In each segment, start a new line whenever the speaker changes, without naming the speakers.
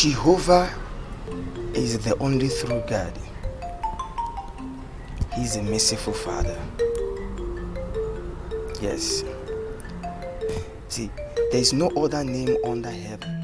Jehovah is the only true God. He's a merciful Father. Yes. See, there is no other name under heaven.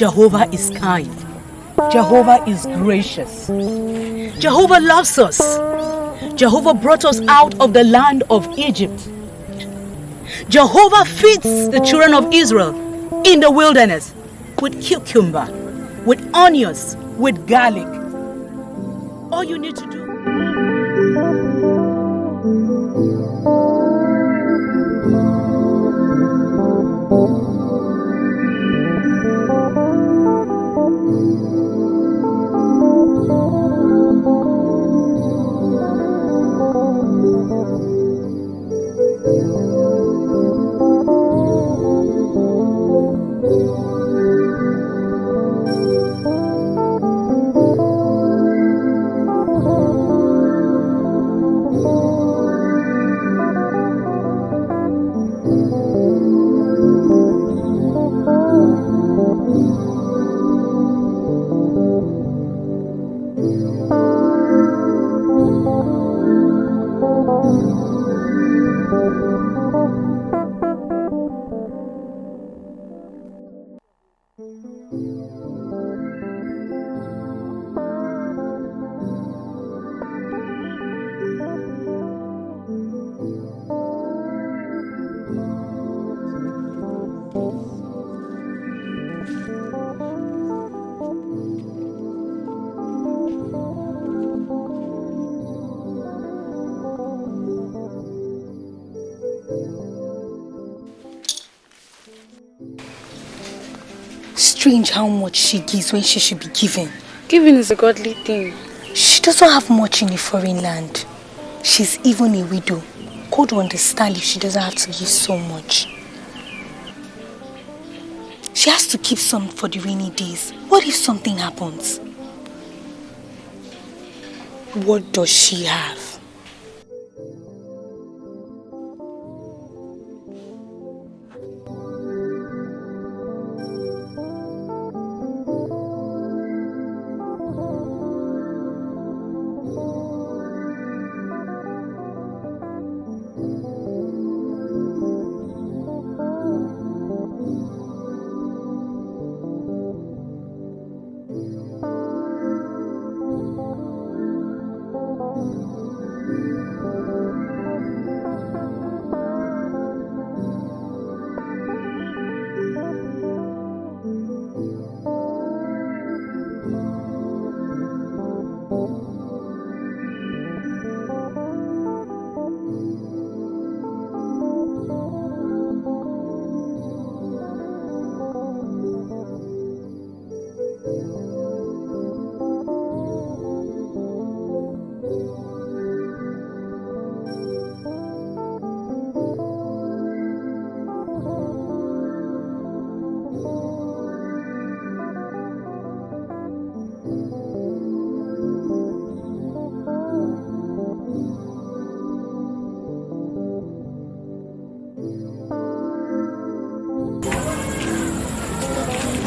Jehovah is kind. Jehovah is gracious. Jehovah loves us. Jehovah brought us out of the land of Egypt. Jehovah feeds the children of Israel in the wilderness with cucumber, with onions, with garlic. All you need to do.
strange how much she gives when she should be giving.
Giving is a godly thing.
She doesn't have much in a foreign land. She's even a widow. God will understand if she doesn't have to give so much. She has to keep some for the rainy days. What if something happens? What does she have?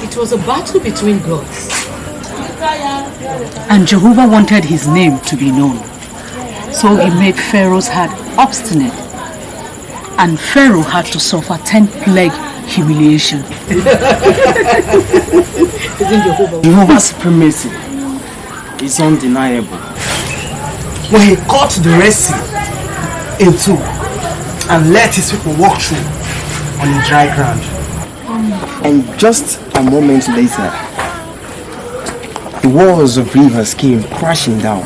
It was a battle between gods. And Jehovah wanted his name to be known. So he made Pharaoh's heart obstinate. And Pharaoh had to suffer 10 plague humiliation.
Jehovah's supremacy is undeniable.
When he cut the Red Sea in two and let his people walk through on the dry ground.
And just a moment later, the walls of rivers came crashing down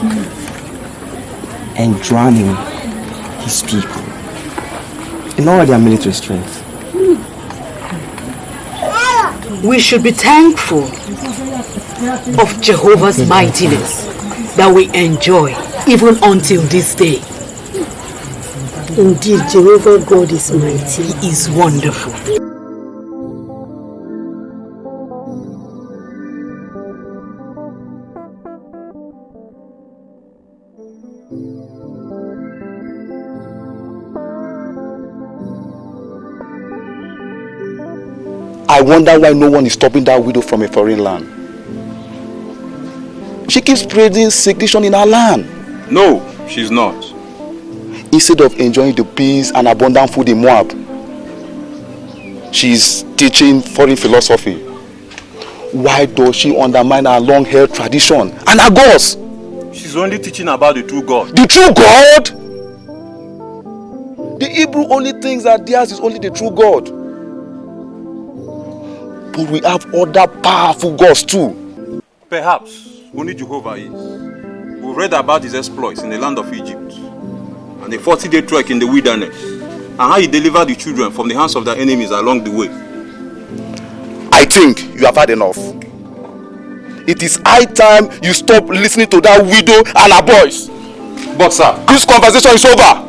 and drowning his people in all their military strength.
We should be thankful of Jehovah's mightiness that we enjoy even until this day.
Indeed, Jehovah God is mighty.
He is wonderful.
I wonder why no one is stopping that widow from a foreign land. She keeps spreading seclusion in her land.
No, she's not.
Instead of enjoying the peace and abundant food in Moab, she's teaching foreign philosophy. Why does she undermine our long-held tradition and our gods?
She's only teaching about the true God.
The true God? The Hebrew only thinks that theirs is only the true God. But we have other powerful gods too.
Perhaps only Jehovah is. We read about his exploits in the land of Egypt and the 40-day trek in the wilderness and how he delivered the children from the hands of their enemies along the way.
I think you have had enough. It is high time you stop listening to that widow and her boys.
But sir,
this conversation is over.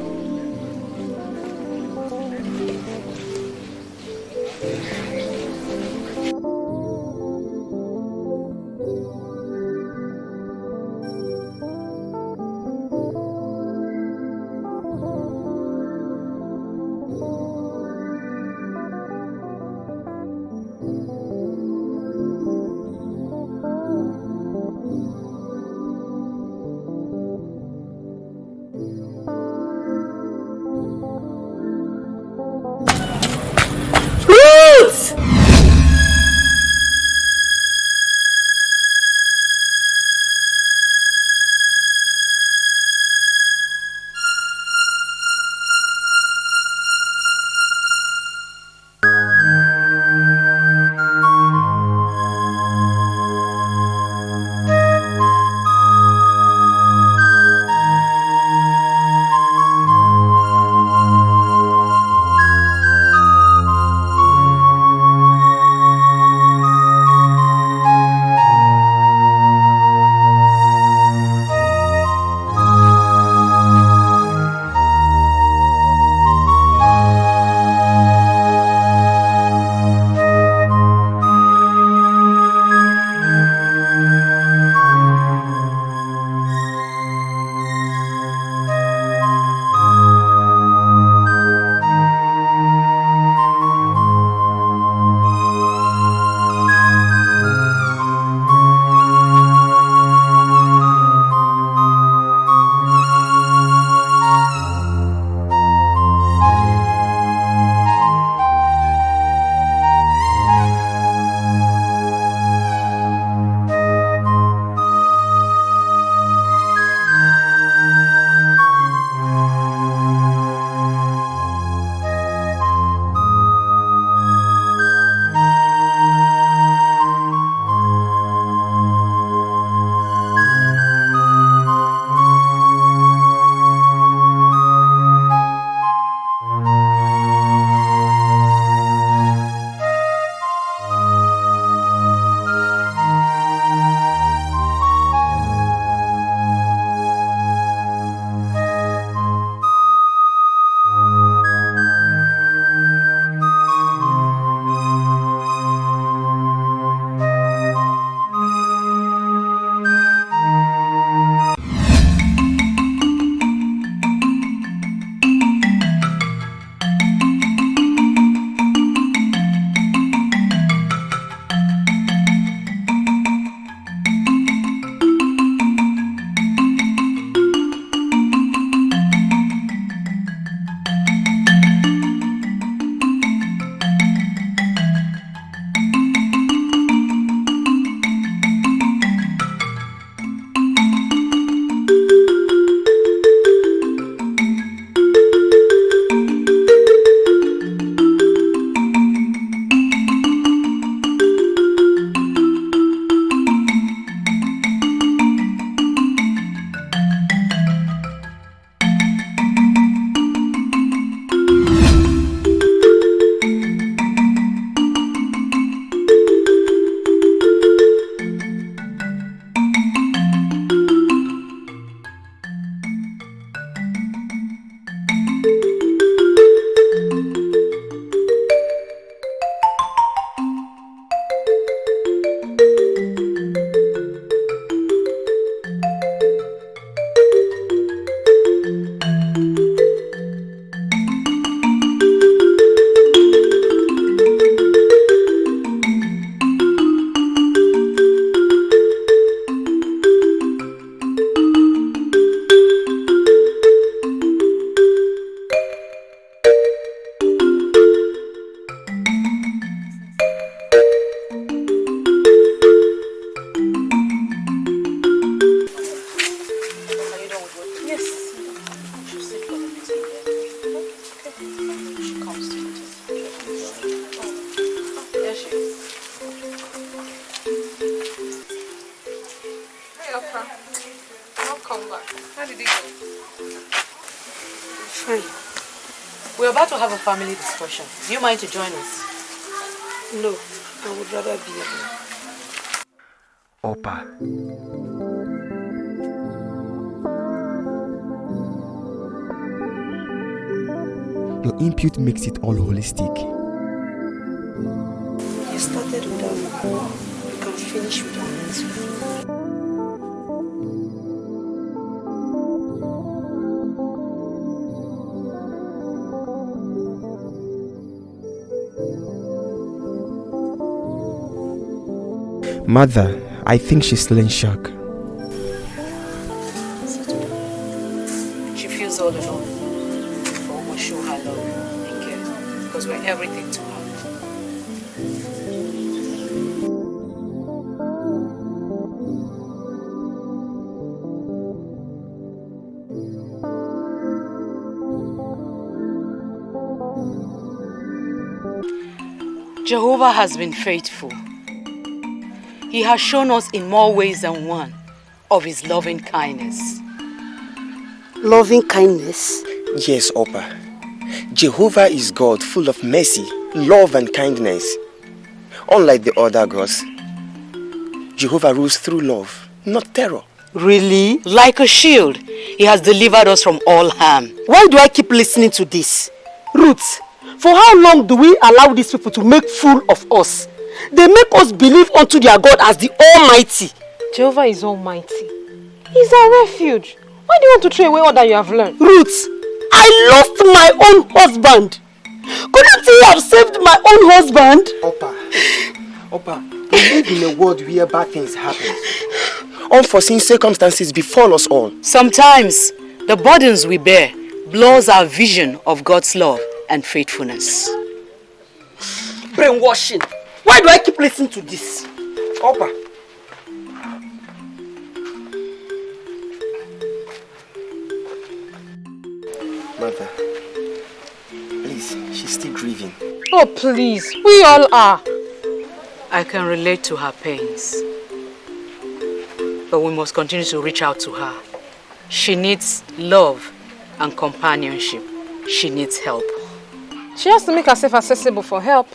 We're about to have a family discussion. Do you mind to join us?
No, I would rather be alone.
Opa. Your input makes it all holistic.
You started without me. You can finish without me too.
Mother, I think she's still in shock.
She feels all alone. But we will show her love and care because we're everything to her. Jehovah has been faithful. He has shown us in more ways than one of his loving kindness.
Loving kindness?
Yes, Opa. Jehovah is God full of mercy, love and kindness. Unlike the other gods, Jehovah rules through love, not terror.
Really?
Like a shield, he has delivered us from all harm.
Why do I keep listening to this? Ruth, for how long do we allow these people to make fool of us? They make us believe unto their God as the Almighty.
Jehovah is almighty. He's our refuge. Why do you want to throw away all that you have learned?
Ruth, I lost my own husband. Couldn't he have saved my own husband?
Opa, we live in a world where bad things happen. Unforeseen circumstances befall us all.
Sometimes the burdens we bear blurs our vision of God's love and faithfulness.
Brainwashing. Why do I keep listening to this?
Opa. Mother, please, she's still grieving.
Oh, please. We all are.
I can relate to her pains. But we must continue to reach out to her. She needs love and companionship. She needs help.
She has to make herself accessible for help.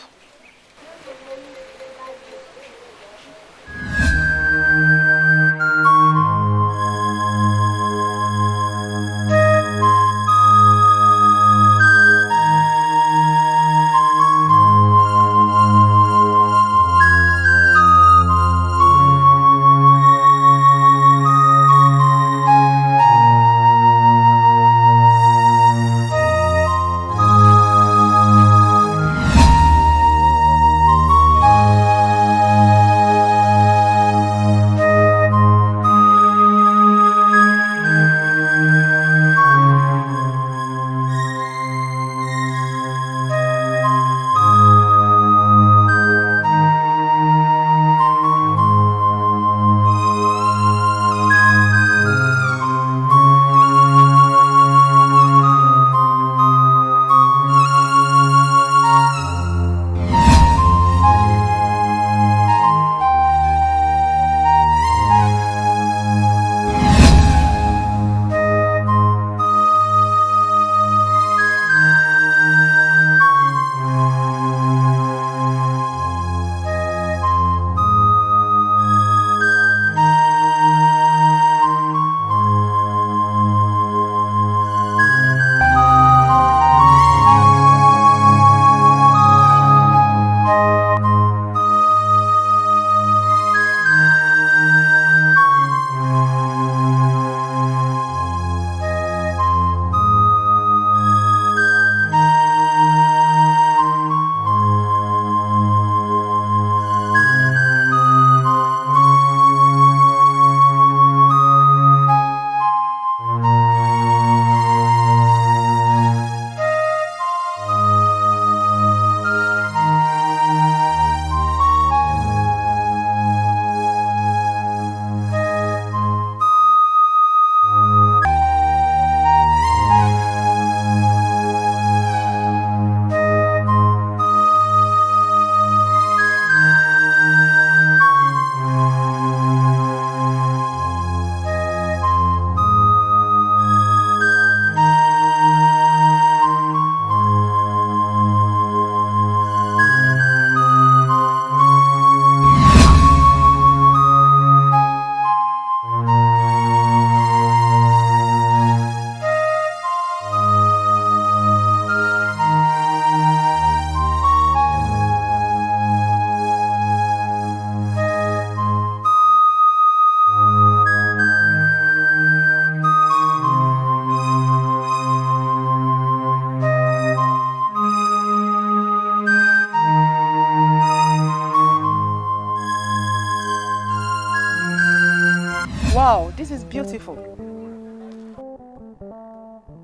Wow, this is beautiful.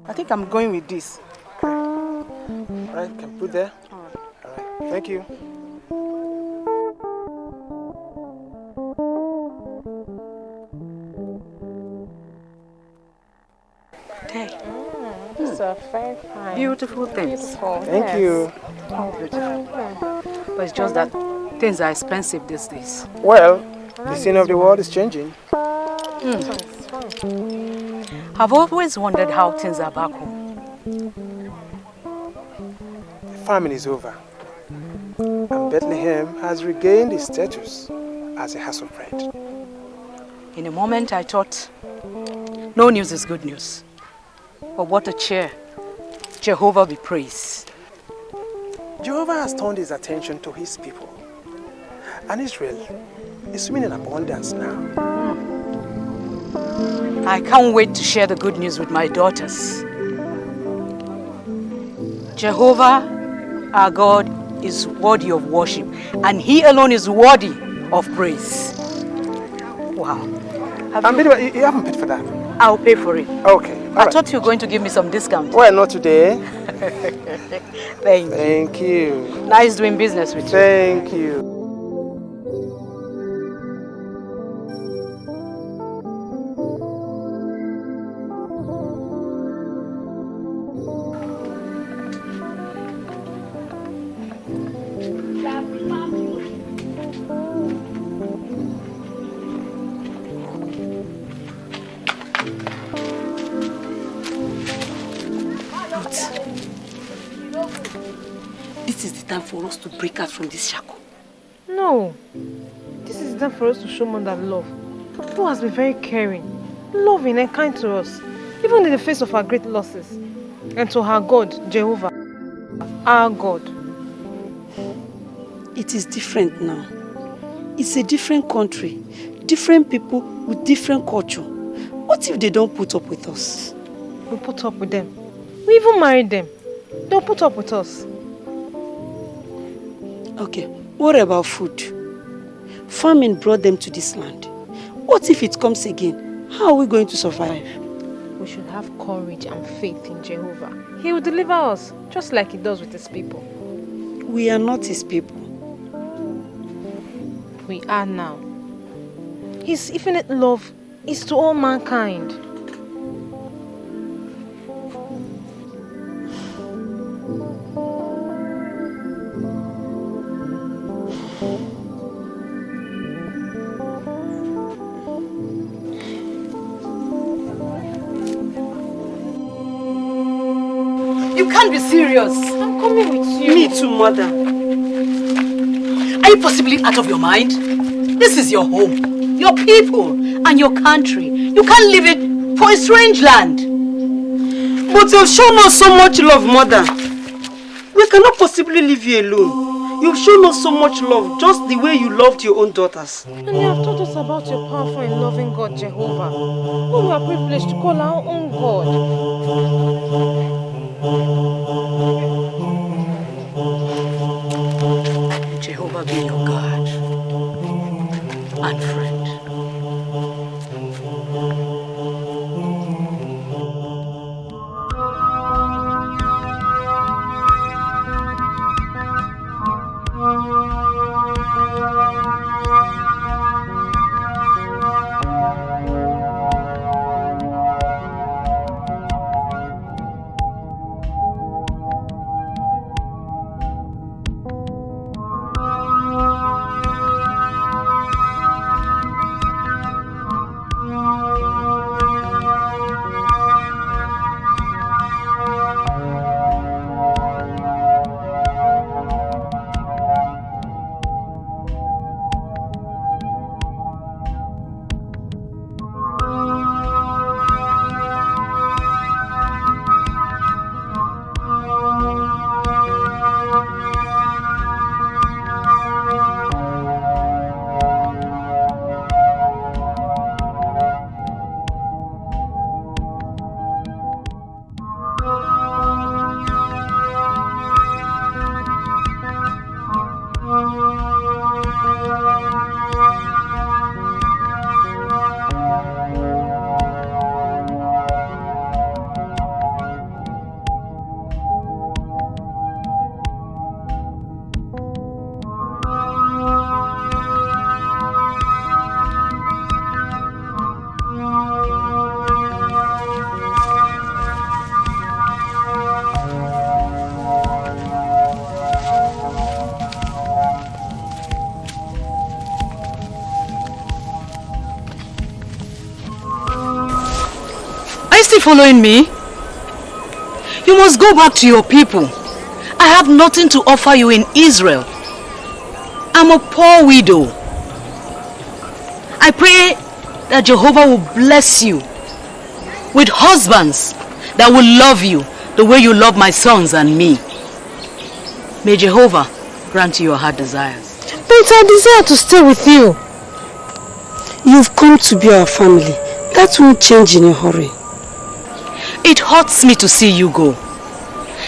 I think I'm going with this.
Alright, can put there. Alright, thank you.
These are very fine.
Beautiful things.
Beautiful.
Thank you.
All beautiful. But it's just that things are expensive these days.
Well, the scene of the world is changing.
I've always wondered how things are back home.
The famine is over. And Bethlehem has regained its status as a house of bread.
In a moment I thought, no news is good news. But what a cheer. Jehovah be praised.
Jehovah has turned his attention to his people. And Israel is swimming in abundance now.
I can't wait to share the good news with my daughters. Jehovah, our God, is worthy of worship, and He alone is worthy of praise. Wow.
You haven't paid for that?
I'll pay for it.
Okay.
I thought you were going to give me some discount.
Well, not today.
Thank
you.
Nice doing business with you.
Thank you.
This is the time for us to break out from this shackle.
No. This is the time for us to show Mother love. Who has been very caring, loving and kind to us, even in the face of our great losses. And to her God, Jehovah, our God.
It is different now. It's a different country, different people with different culture. What if they don't put up with us?
We put up with them. We even married them. They'll put up with us.
Okay, what about food? Famine brought them to this land. What if it comes again? How are we going to survive?
We should have courage and faith in Jehovah. He will deliver us, just like He does with His people.
We are not His people.
We are now. His infinite love is to all mankind.
You can't be serious.
I'm coming with you.
Me too, Mother.
Are you possibly out of your mind? This is your home, your people, and your country. You can't leave it for a strange land.
But you've shown us so much love, Mother. We cannot possibly leave you alone. You've shown us so much love, just the way you loved your own daughters.
And you have taught us about your powerful and loving God, Jehovah, whom we are privileged to call our own God.
Jehovah be your God and friend. still following me? You must go back to your people. I have nothing to offer you in Israel. I'm a poor widow. I pray that Jehovah will bless you with husbands that will love you the way you love my sons and me. May Jehovah grant you your heart desires.
But I desire to stay with you.
You've come to be our family. That won't change in a hurry.
It hurts me to see you go.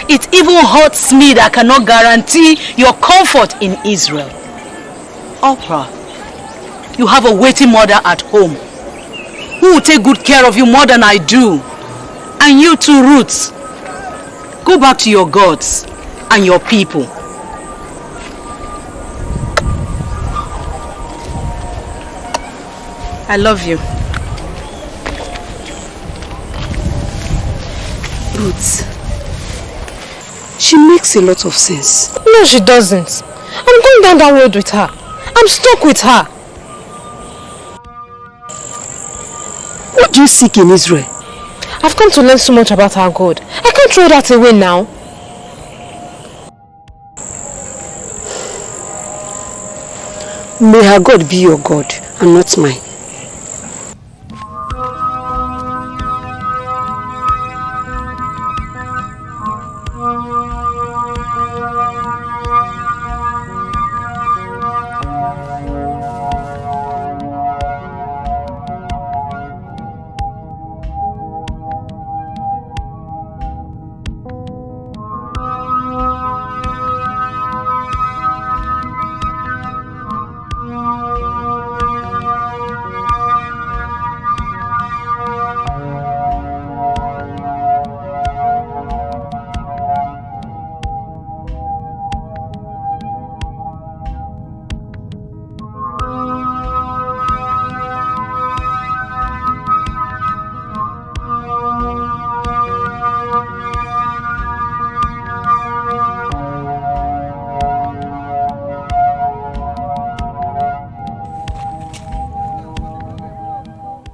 It even hurts me that I cannot guarantee your comfort in Israel. Oprah, you have a waiting mother at home who will take good care of you more than I do. And you too, Ruth. Go back to your gods and your people. I love you.
Ruth, she makes a lot of sense.
No, she doesn't. I'm going down that road with her. I'm stuck with her.
What do you seek in Israel?
I've come to learn so much about our God. I can't throw that away now.
May her God be your God and not mine.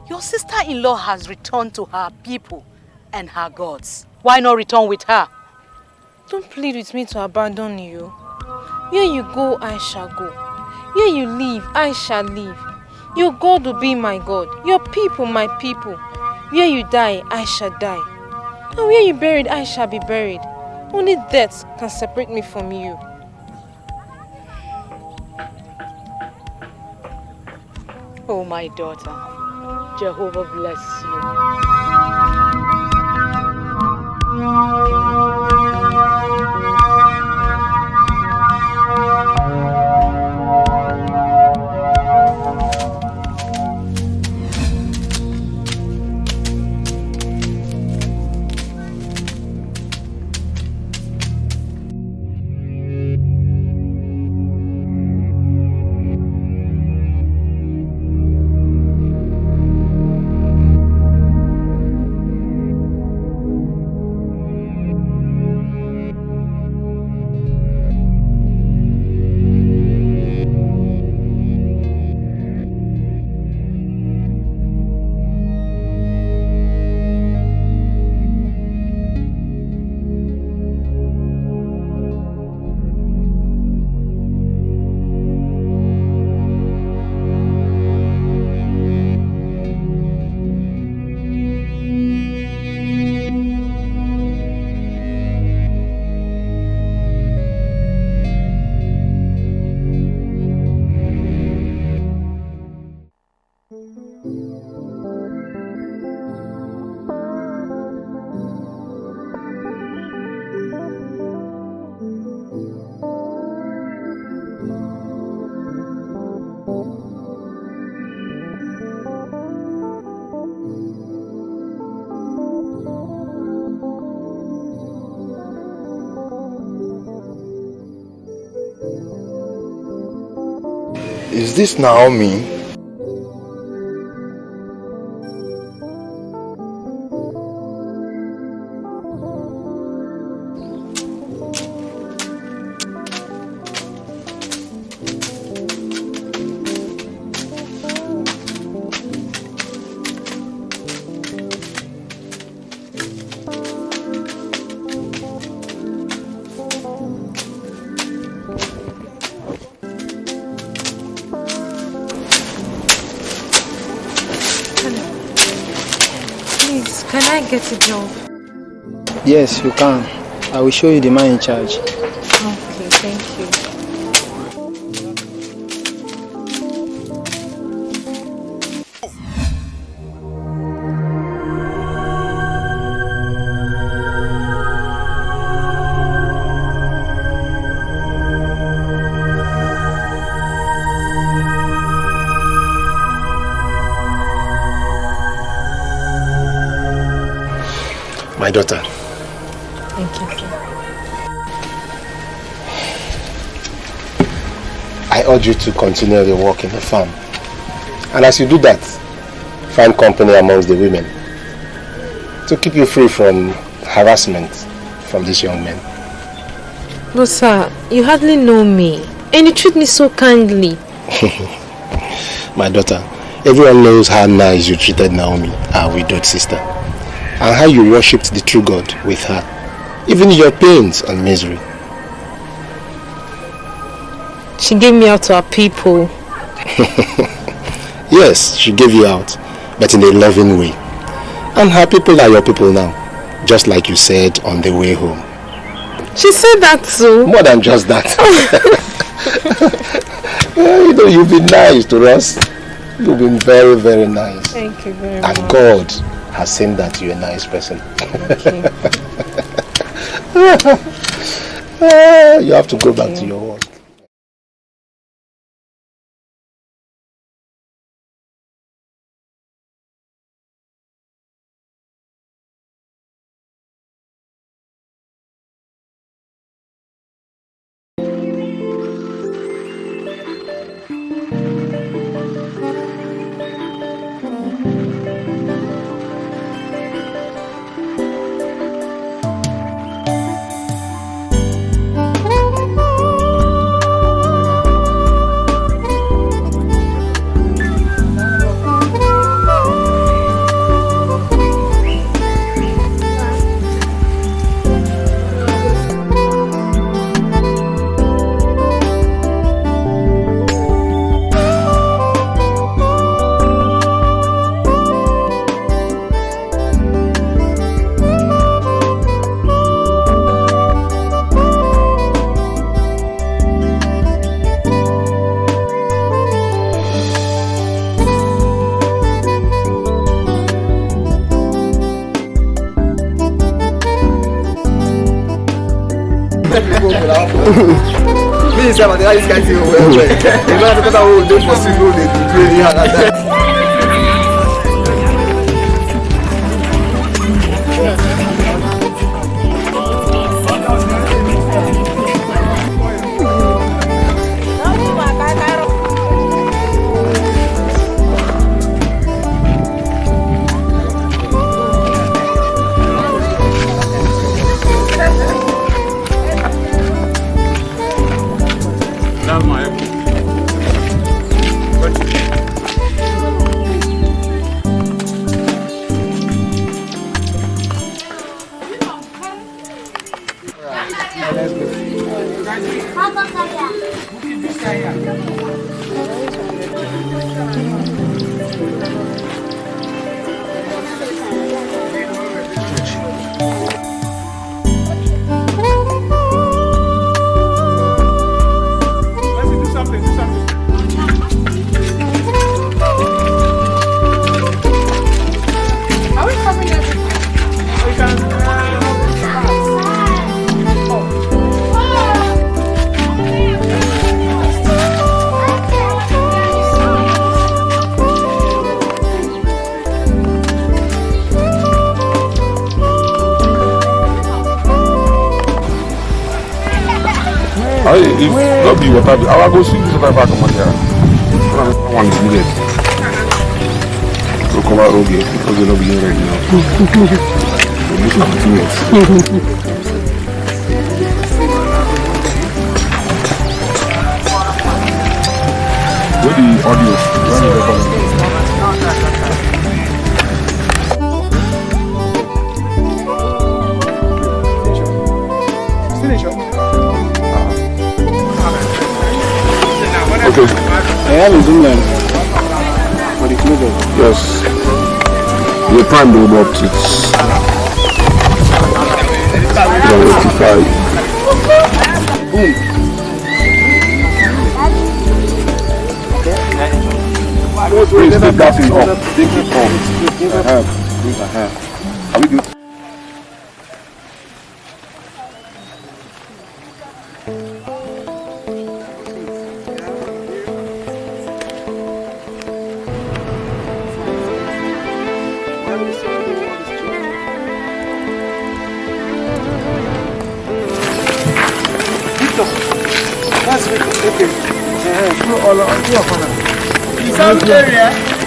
Your sister-in-law has returned to her people and her gods. Why not return with her?
Don't plead with me to abandon you. Where you go, I shall go. Where you live, I shall live. Your God will be my God. Your people, my people. Where you die, I shall die. And where you buried, I shall be buried. Only death can separate me from you.
Oh, my daughter. Jehovah bless you.
Is this Naomi?
Can I get a job?
Yes, you can. I will show you the man in charge.
Okay, thank you.
My daughter.
Thank you, sir.
I urge you to continue your work in the farm. And as you do that, find company amongst the women to keep you free from harassment from these young men.
But sir, you hardly know me and you treat me so kindly.
My daughter, everyone knows how nice you treated Naomi, our widowed sister, and how you worshipped the true God with her, even in your pains and misery.
She gave me out to our people.
Yes, she gave you out, but in a loving way. And her people are your people now, just like you said on the way home.
She said that too.
More than just that. You know, you've been nice to us. You've been very, very nice.
Thank you very much.
And God has seen that you're a nice person. You have to go back to your work.
If not be water, I will go see this water back on here. One is needed. So come out again because they'll not be here right now. This is 2 minutes. Where the audio? Where the recording? Okay. I have a Zoom line for the closure. Yes. the time though, but it's 85.
Boom.
Please take that thing off. Take it off. Are we good?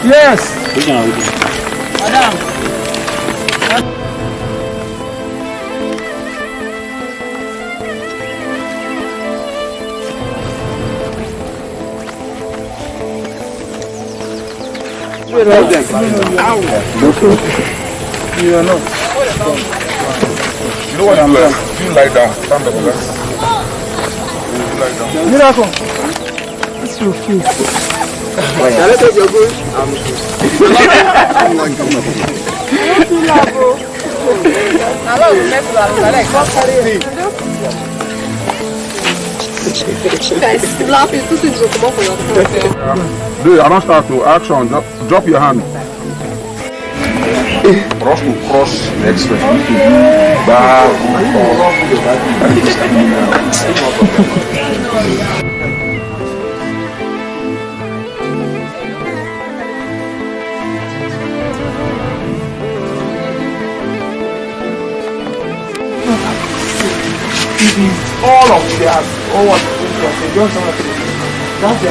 Yes.
Madam.
You are not.
You know what I'm doing? You lie down. Stand up, relax. You lie down.
Miracle. It's your face.
Dude, I don't start to action. Drop your hand. Cross to cross next way. Back.
All of that, all what they don't know. That's the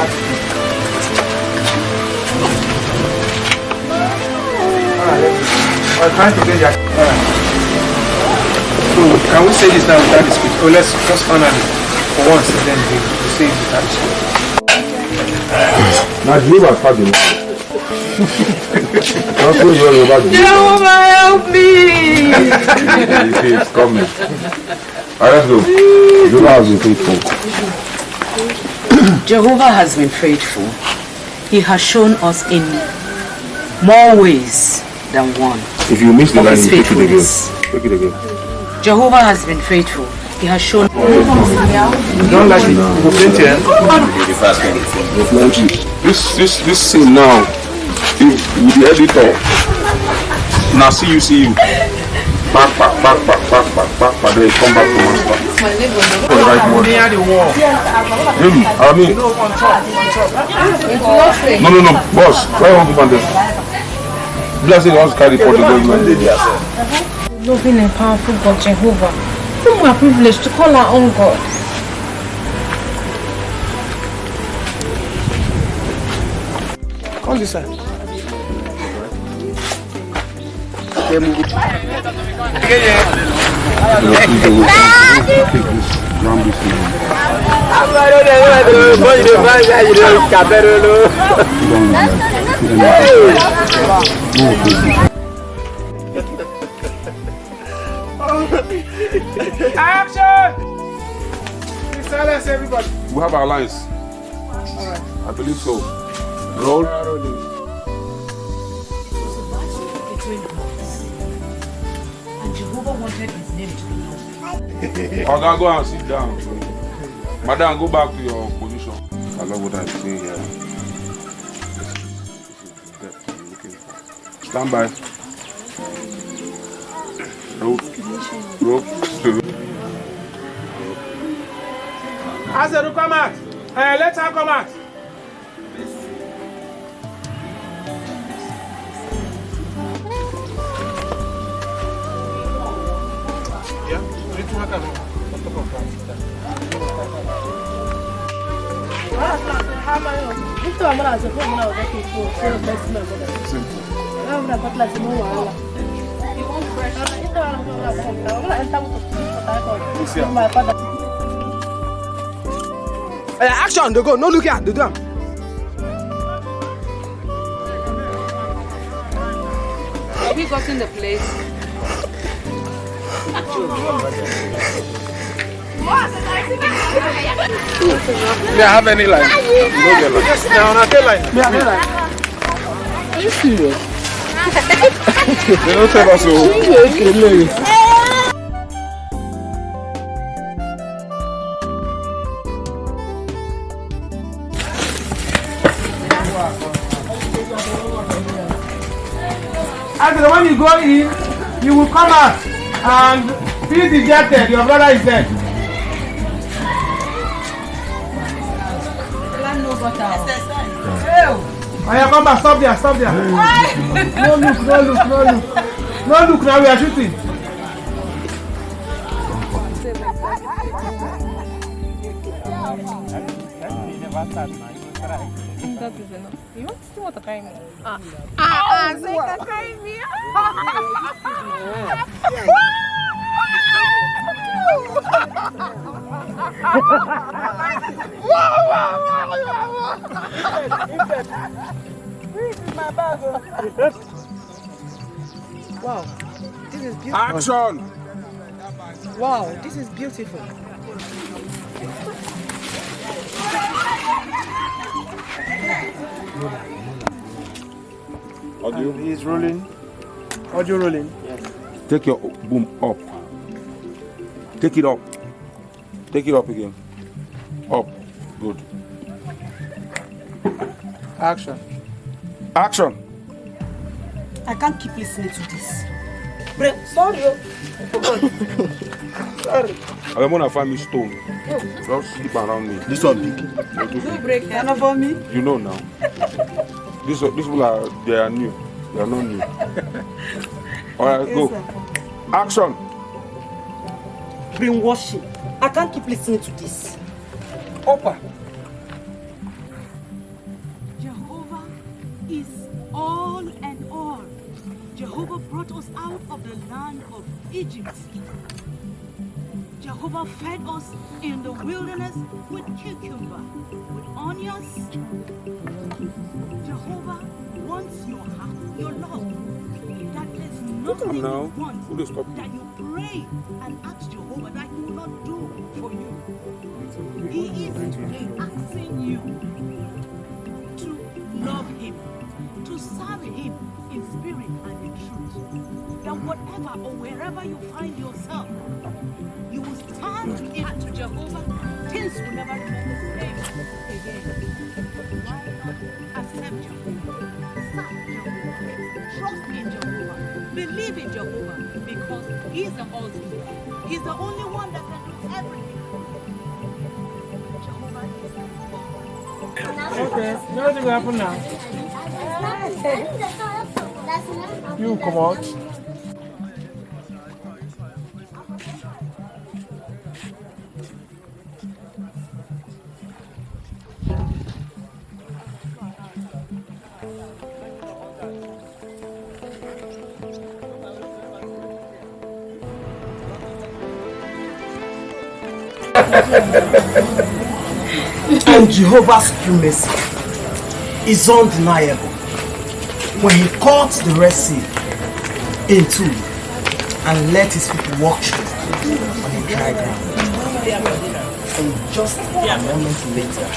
I'm trying to get that. So can we say this now without the speech? Oh, let's just finally for once and then we say it without the speech.
Now you are talking. That's what you're about.
Jehovah, help me!
You see it's coming. Alright, let's go. Jehovah has been faithful.
Jehovah has been faithful. He has shown us in more ways than one.
If you miss the
of
line,
his
you take it again.
faithfulness.
Take it again.
Jehovah has been faithful. He has shown.
You don't like it? Go plenty, eh?
This scene now, with the editor. Now see you. Back, then you come back to master. For the right word.
Near the wall.
Really? I mean,
No, on top.
no, boss. Why you want to go on this? Blessing wants to carry for the government.
Loving and powerful God, Jehovah, whom we are privileged to call our own God.
Call this side. Action! Silence, everybody.
We have our lines. I believe so. Roll.
And Jehovah wanted his name to be known.
Oga, go and sit down. Madam, go back to your position. I love what I'm seeing here. This is the depth I'm looking for. Stand by. Rope.
Azeru, come out. Let her come out. Action, they go. No look at the drum.
Have you gotten the place?
May I have any line?
Yes, now on a line.
Are you serious? They don't tell us so.
After when you go in, you will come out and feel dejected. Your brother is dead. Oh, yeah, come back. Stop there. Stop there. No look. No look. No look. No look. Now we are shooting.
That is enough. You want to see what I mean?
Say Kakai me.
Wow, this is beautiful.
Action!
Wow, this is beautiful.
Audio.
He's rolling. Audio rolling.
Yes. Take your boom up. Take it up. Take it up again. Up. Good.
Action.
Action.
I can't keep listening to this.
Sorry. Sorry.
I want to find me stone. Just sleep around me.
This one big.
No break. Turn over me.
You know now. These people are, they are new. They are not new. Alright, go. Action.
Brainwashing. I can't keep listening to this.
Opa.
Jehovah is all and all. Jehovah brought us out of the land of Egypt. Jehovah fed us in the wilderness with cucumber, with onions. Jehovah wants your heart, your love. That is nothing you want that you pray and ask Jehovah that he will not do for you. He is asking you to love him, to serve him in spirit and in truth. That whatever or wherever you find yourself, you will stand into Jehovah. Things will never remain the same again. Why not accept Jehovah? Serve Jehovah. Trust in Jehovah. Believe in Jehovah because He is the ultimate. He's the only one that can do everything. Jehovah is
Okay, nothing will happen now. You come out. And Jehovah's supremacy is undeniable. When he cut the Red Sea in two and let his people walk through on a dry ground. And just a moment later,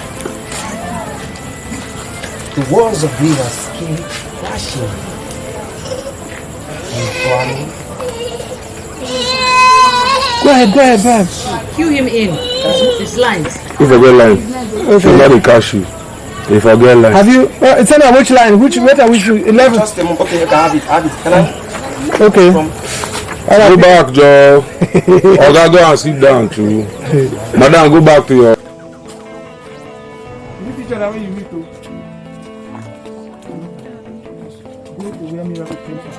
the walls of rivers came crashing and drowning.
Go ahead. Cue him in. His lines.
If I get line, somebody catch you. If I get line.
Have you? It's on which line? What are we shooting? 11.
Just a moment. Okay, you can have it. Can I?
Okay.
Go back, Joe. Oga, go and sit down too. Madam, go back to your.
You teach her when you meet to. Go to where miracle came from.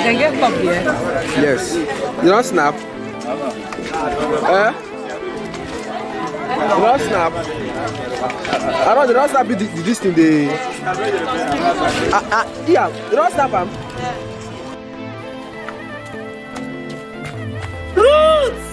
Can get up here.
Yes. You don't snap. You don't snap. I don't. You don't snap this thing. Yeah. You don't snap him.
Ruth!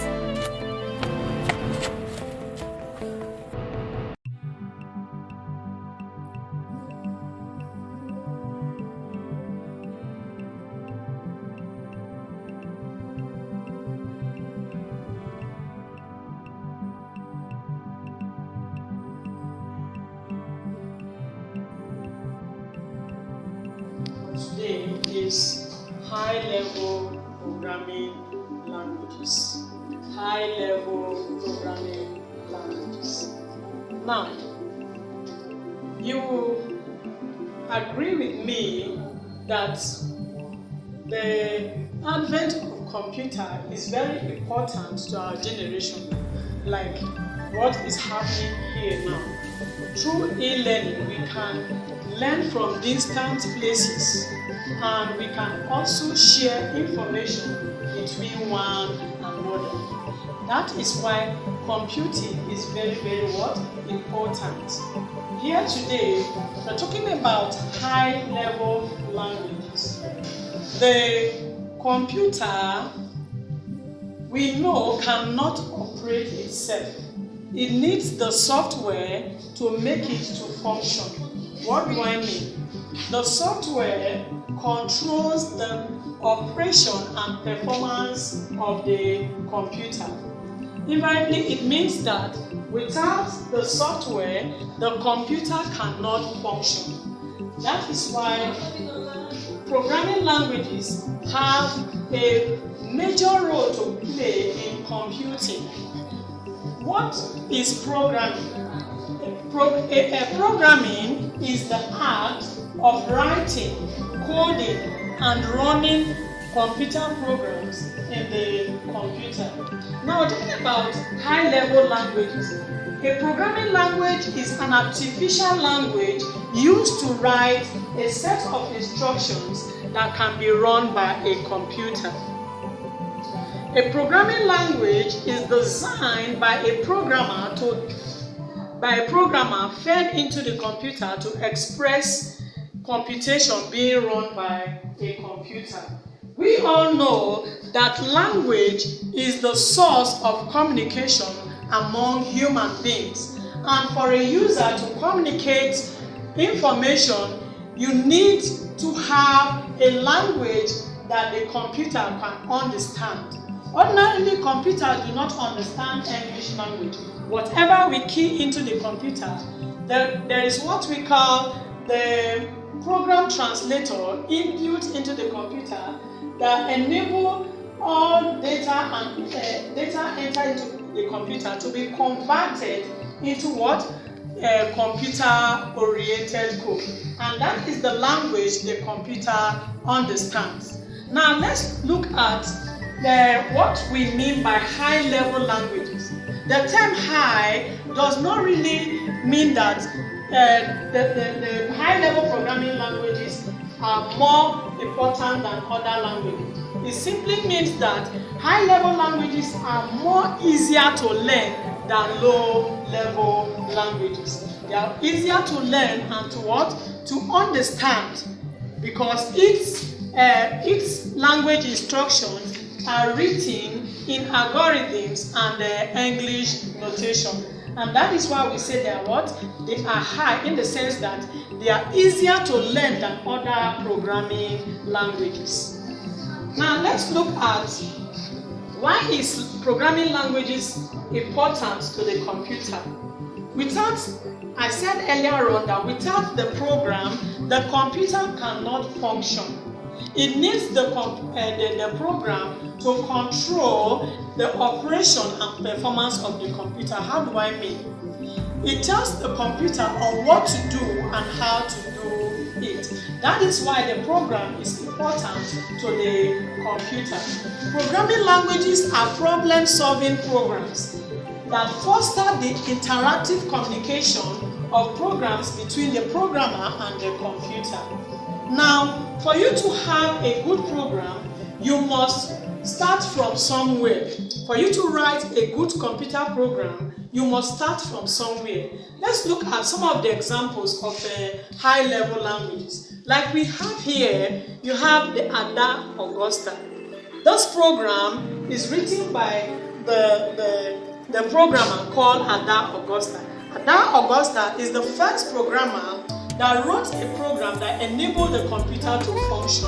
today is high-level programming languages. High-level programming languages. Now, you agree with me that the advent of computer is very important to our generation, like what is happening here now. Through e-learning, we can learn from distant places, and we can also share information between one another. That is why computing is very, very important. Here today, we're talking about high-level languages. The computer, we know, cannot operate itself. It needs the software to make it to function. What do I mean? The software controls the operation and performance of the computer. Invariably, it means that without the software, the computer cannot function. That is why programming languages have a major role to play in computing. What is programming? Programming is the act of writing, coding, and running computer programs in the computer. Now, talking about high-level languages. A programming language is an artificial language used to write a set of instructions that can be run by a computer. A programming language is designed by a programmer fed into the computer to express computation being run by a computer. We all know that language is the source of communication among human beings. And for a user to communicate information, you need to have a language that the computer can understand. Ordinarily, computers do not understand English language. Whatever we key into the computer, there is what we call the program translator inbuilt into the computer that enable all data and data entered into the computer to be converted into what? Computer-oriented code. And that is the language the computer understands. Now let's look at what we mean by high-level languages. The term high does not really mean that the high-level programming languages are more important than other languages. It simply means that high-level languages are more easier to learn than low-level languages. They are easier to learn and to understand, because its language instructions are written in algorithms and English notation. And that is why we say they are They are high in the sense that they are easier to learn than other programming languages. Now let's look at why is programming languages important to the computer. I said earlier on that without the program, the computer cannot function. It needs the program to control the operation and performance of the computer. How do I mean? It tells the computer on what to do and how to do it. That is why the program is important to the computer. Programming languages are problem-solving programs that foster the interactive communication of programs between the programmer and the computer. Now, for you to have a good program, you must start from somewhere. For you to write a good computer program, you must start from somewhere. Let's look at some of the examples of high-level languages. Like we have here, you have the Ada Augusta. This program is written by the programmer called Ada Augusta. Ada Augusta is the first programmer that wrote a program that enabled the computer to function.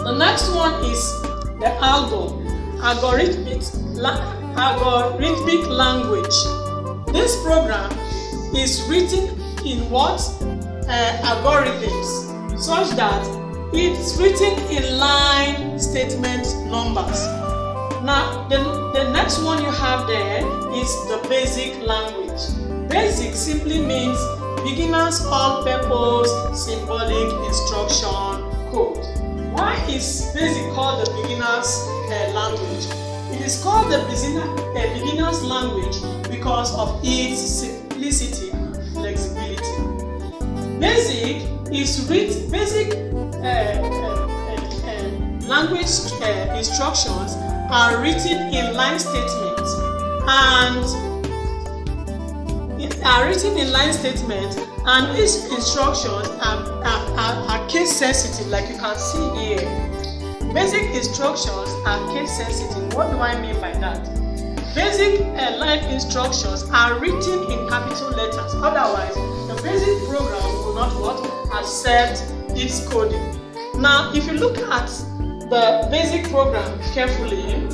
The next one is the algorithmic language. This program is written in algorithms. such that it's written in line statement numbers. Now, the next one you have there is the basic language. Basic simply means beginner's all-purpose symbolic instruction code. Why is basic called the beginner's language? It is called the beginner's language because of its simplicity and flexibility. Basic language instructions are written in line statements and these instructions are case sensitive, like you can see here. Basic instructions are case sensitive. What do I mean by that? Basic line instructions are written in capital letters. Otherwise, the basic program will not accept its coding. Now, if you look at the basic program carefully,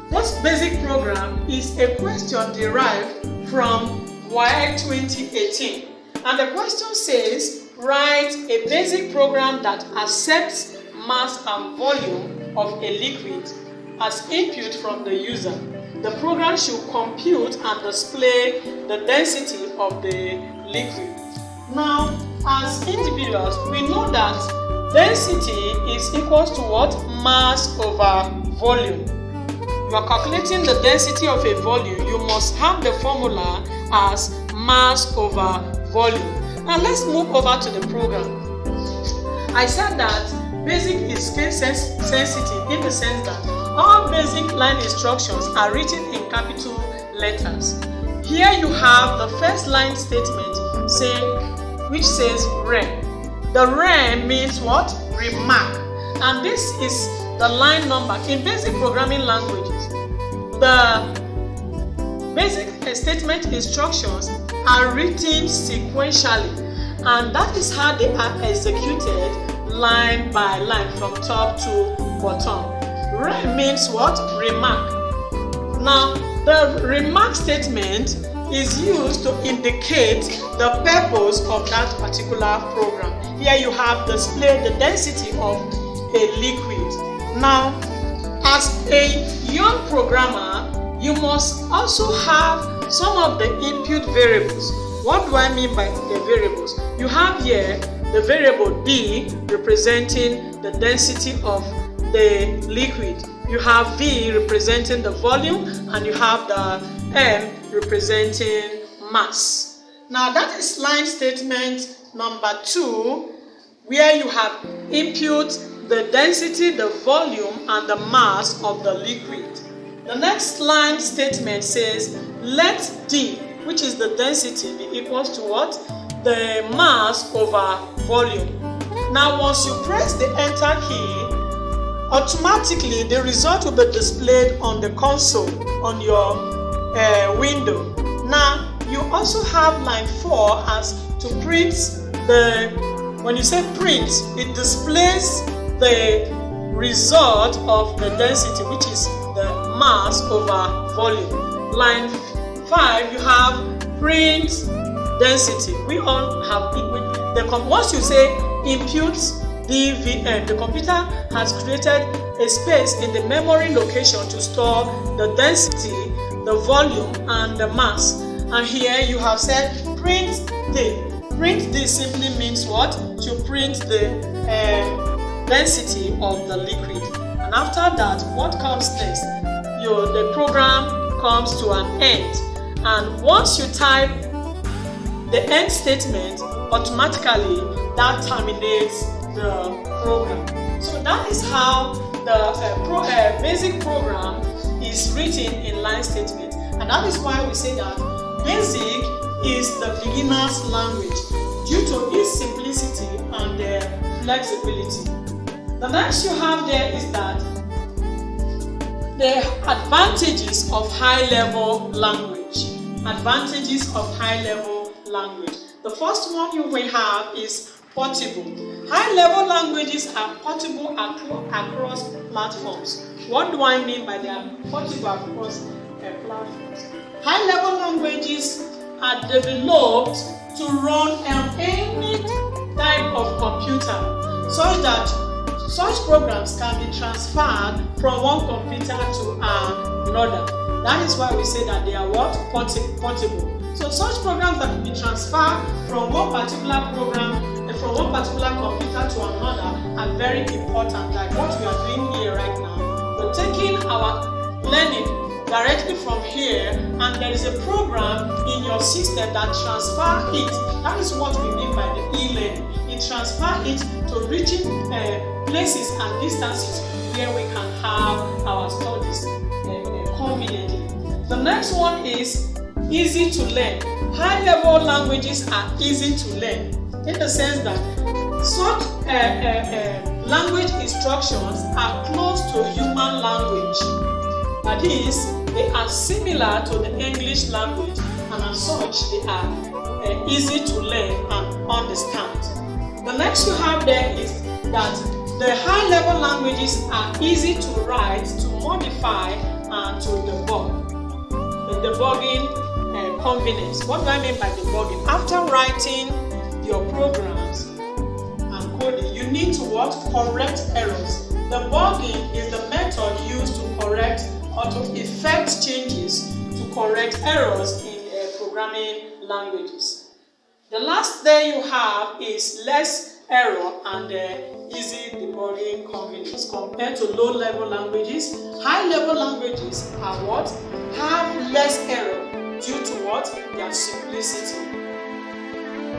this basic program is a question derived from WAEC 2018. And the question says, write a basic program that accepts mass and volume of a liquid as input from the user. The program should compute and display the density of the liquid. Now, as individuals, we know that density is equal to what? Mass over volume. You are calculating the density of a volume, you must have the formula as mass over volume. Now let's move over to the program. I said that basic is case sensitive in the sense that all basic line instructions are written in capital letters. Here you have the first line statement which says rem. The rem means what? Remark. And this is the line number. In basic programming languages, the basic statement instructions are written sequentially, and that is how they are executed line by line from top to bottom. Rem means what? Remark. Now, the remark statement is used to indicate the purpose of that particular program. Here you have displayed the density of a liquid. Now, as a young programmer, you must also have some of the input variables. What do I mean by the variables? You have here the variable D representing the density of the liquid. You have V representing the volume, and you have the M representing mass. Now that is line statement number 2, where you have input the density, the volume, and the mass of the liquid. The next line statement says, let D, which is the density, be equals to what? The mass over volume. Now once you press the enter key, automatically the result will be displayed on the console on your window. Now you also have line 4 as to print when you say print, it displays the result of the density, which is the mass over volume. Line 5, you have print density. We all have once you say input DVM, the computer has created a space in the memory location to store the density, the volume, and the mass. And here you have said print D. Print D simply means what? To print the density of the liquid. And after that, what comes next? The program comes to an end. And once you type the end statement, automatically that terminates the program. So that is how the basic program is written in line statement. And that is why we say that basic is the beginner's language due to its simplicity and flexibility. The next you have there is that the advantages of high-level language. Advantages of high-level language. The first one you will have is portable. High-level languages are portable across platforms. What do I mean by that? Portable across platforms. High-level languages are developed to run on any type of computer, such that such programs can be transferred from one computer to another. That is why we say that they are what? Portable. So such programs that can be transferred from one particular program, from one particular computer to another are very important, like what we are doing here right now. We're taking our learning directly from here, and there is a program in your system that transfer it. That is what we mean by the e-learning. It transfer it to reaching places and distances where we can have our studies conveniently. The next one is easy to learn. High-level languages are easy to learn in the sense that such language instructions are close to human language. That is, they are similar to the English language, and as such, they are easy to learn and understand. The next you have there is that the high-level languages are easy to write, to modify, and to debug. The debugging convenience. What do I mean by debugging? After writing your programs and coding, you need to what? Correct errors. Debugging is the method used to correct or to effect changes to correct errors in programming languages. The last there you have is less error and easy debugging convenience compared to low-level languages. High-level languages are what? Have less error due to what? Their simplicity.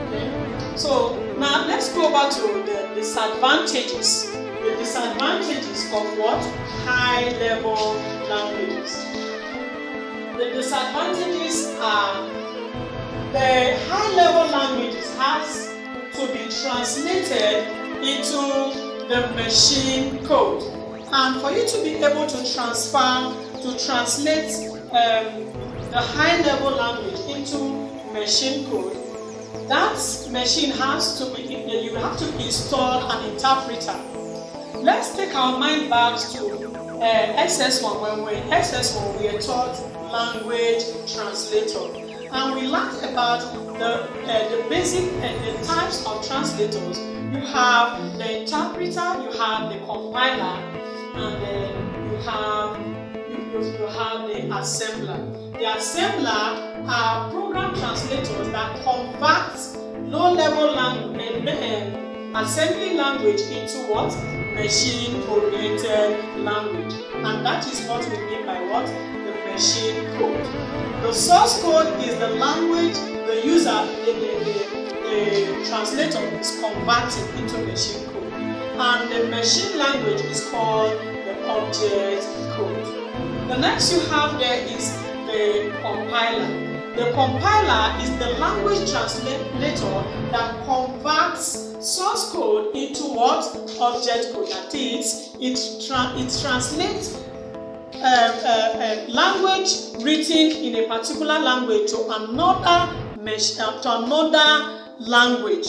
Okay? So now let's go back to the disadvantages. The disadvantages of what? High-level languages. The disadvantages are the high-level languages has to be translated into the machine code. And for you to be able to translate the high-level language into machine code, that machine has to be, you have to install an interpreter. Let's take our mind back to SS1. When we were in SS1, we were taught language translator. And we learned about the basic the types of translators. You have the interpreter, you have the compiler, and then you have the assembler. The assembler are program translators that convert low-level assembly language into what? Machine-oriented language. And that is what we mean by what? The machine code. The source code is the language the user, the translator is converting into machine code. And the machine language is called the object code. The next you have there is the compiler. The compiler is the language translator that converts source code into what? Object code. That is, it translates language written in a particular language to another language.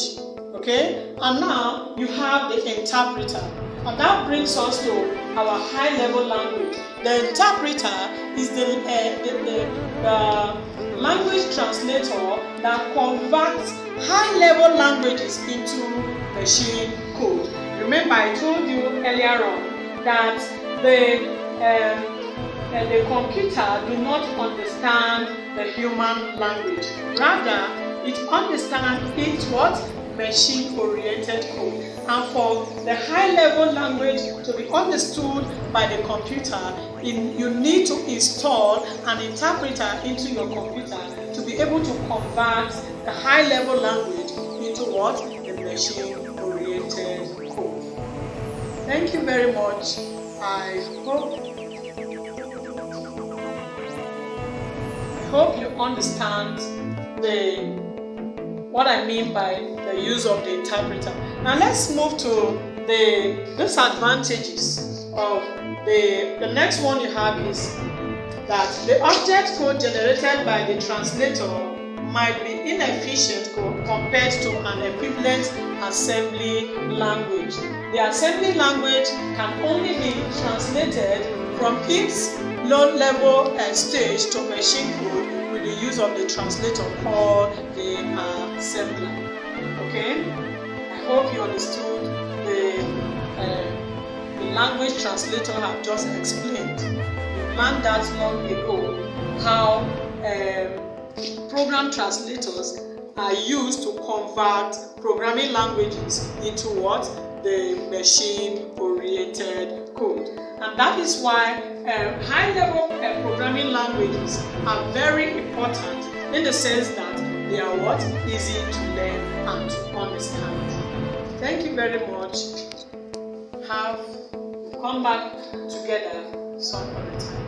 Okay? And now you have the interpreter. And that brings us to our high-level language. The interpreter is the language translator that converts high-level languages into machine code. Remember, I told you earlier on that the computer do not understand the human language. Rather, it understands its what? Machine-oriented code. And for the high-level language to be understood by the computer, you need to install an interpreter into your computer to be able to convert the high-level language into what? The machine-oriented code. Thank you very much. I hope you understand what I mean by the use of the interpreter. Now let's move to the disadvantages of the next one you have is that the object code generated by the translator might be inefficient compared to an equivalent assembly language. The assembly language can only be translated from its low-level stage to machine code with the use of the translator called the assembler. Okay? I hope you understood the language translator have just explained. We learned that long ago how program translators are used to convert programming languages into what? The machine-oriented code. And that is why high-level programming languages are very important in the sense that they are what? Easy to learn and to understand. Thank you very much. Come back together some other time.